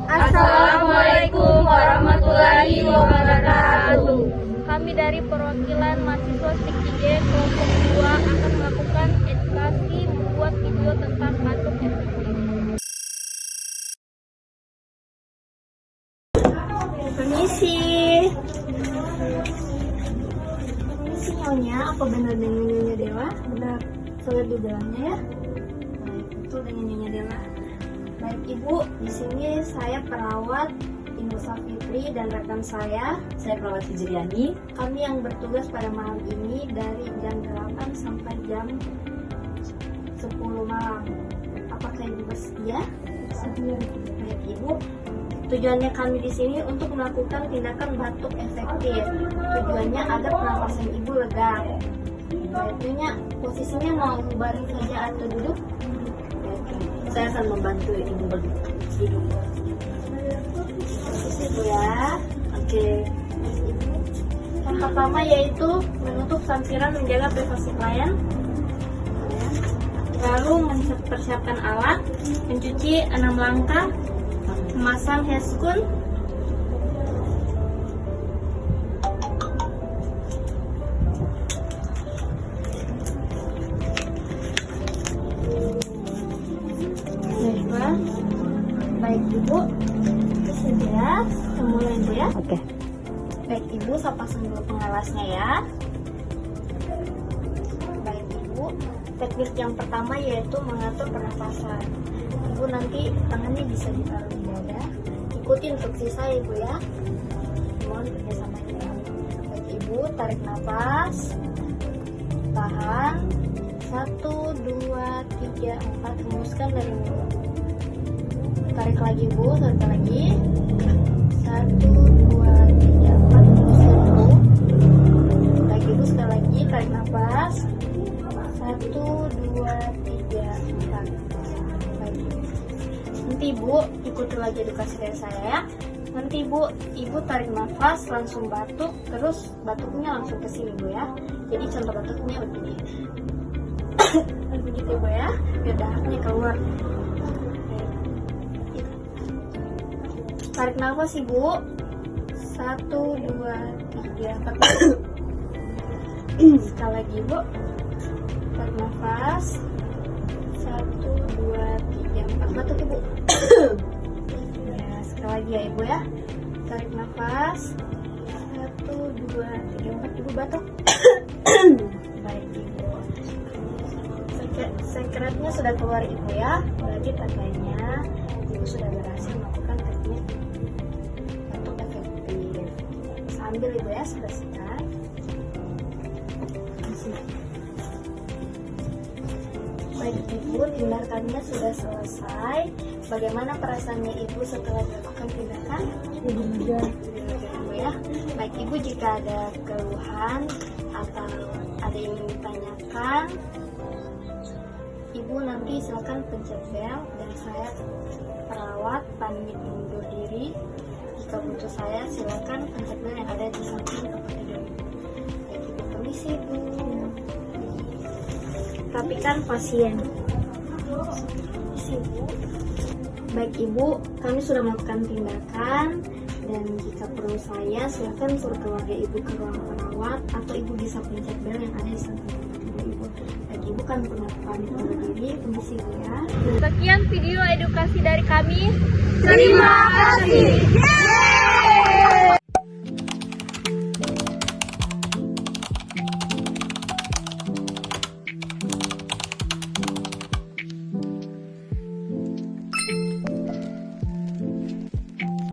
Assalamualaikum warahmatullahi wabarakatuh. Kami dari perwakilan mahasiswa STIK kelompok 2 akan melakukan edukasi membuat video tentang batuk efektif. Permisi Nyonya, apa benar dengan Nyonya Dewa? Benar, soal dugaannya ya. Baik, betul dengan Nyonya Dewa. Baik Ibu, di sini saya perawat Ibu Safitri dan rekan saya perawat Hijriani. Kami yang bertugas pada malam ini dari jam 8 sampai jam 10 malam. Apakah Ibu bersedia? Bersedia. Baik Ibu, tujuannya kami di sini untuk melakukan tindakan batuk efektif. Tujuannya agar pernapasan Ibu lega. Tentunya posisinya mau baring saja atau duduk? Saya akan membantu Ibu berduduk. Posisi Ibu ya. Oke. Yang pertama yaitu menutup sampiran menjaga privasi klien. Lalu mempersiapkan alat, mencuci 6 langkah, memasang heskun, baik Ibu, bersedia? Mulai Ibu ya. Oke. Baik Ibu, saya pasang dulu pengalasnya ya. Baik Ibu, teknik yang pertama yaitu mengatur pernapasan. Ibu nanti tangannya bisa ditaruh di dada. Ikuti instruksi saya Ibu ya. Mohon kerjasamanya. Baik Ibu, tarik nafas, tahan, 1, 2, 3, 4, hembuskan dari mulut. Tarik lagi Bu, tarik lagi, 1, 2, 3, 4, hembuskan Bu. Baik Ibu, sekali lagi tarik nafas, 1, 2, 3, 4. Baik Ibu. Nanti Ibu ikuti lagi edukasi dari saya ya. Nanti Ibu tarik nafas, langsung batuk, terus batuknya langsung ke sini Bu ya. Jadi contoh batuknya begini. Begitu Bu ya, biar dahaknya keluar. Tarik nafas Ibu, 1, 2, 3, 4. Sekali lagi Ibu, tarik nafas, 1, 2, 3, 4. Batuk Ibu. Ya, sekali lagi ya Ibu ya. Tarik nafas, 1, 2, 3, 4. Ibu batuk. Baik Ibu. Sekretnya sudah keluar Ibu ya. Berarti tandanya Ibu sudah berhasil melakukan teknik batuk efektif. Sambil Ibu ya, selesai. Baik Ibu, tindakannya sudah selesai. Bagaimana perasaannya Ibu setelah melakukan tindakan? Lega Ibu ya. Baik Ibu, jika ada keluhan atau ada yang ingin ditanyakan, Ibu nanti silakan pencet bel dan saya perawat pamit undur diri. Jika butuh saya silakan pencet bel yang ada di samping tempat tidur Ibu. Baik Ibu, permisi Ibu. Rapikan pasien. Ibu. Baik Ibu, kami sudah melakukan tindakan dan jika perlu saya silakan suruh keluarga Ibu ke ruang perawat atau Ibu bisa pencet bel yang ada di samping tempat tidur Ibu. Baik Ibu, kami pamit undur diri. Permisi Ibu ya. Sekian video edukasi dari kami. Terima kasih.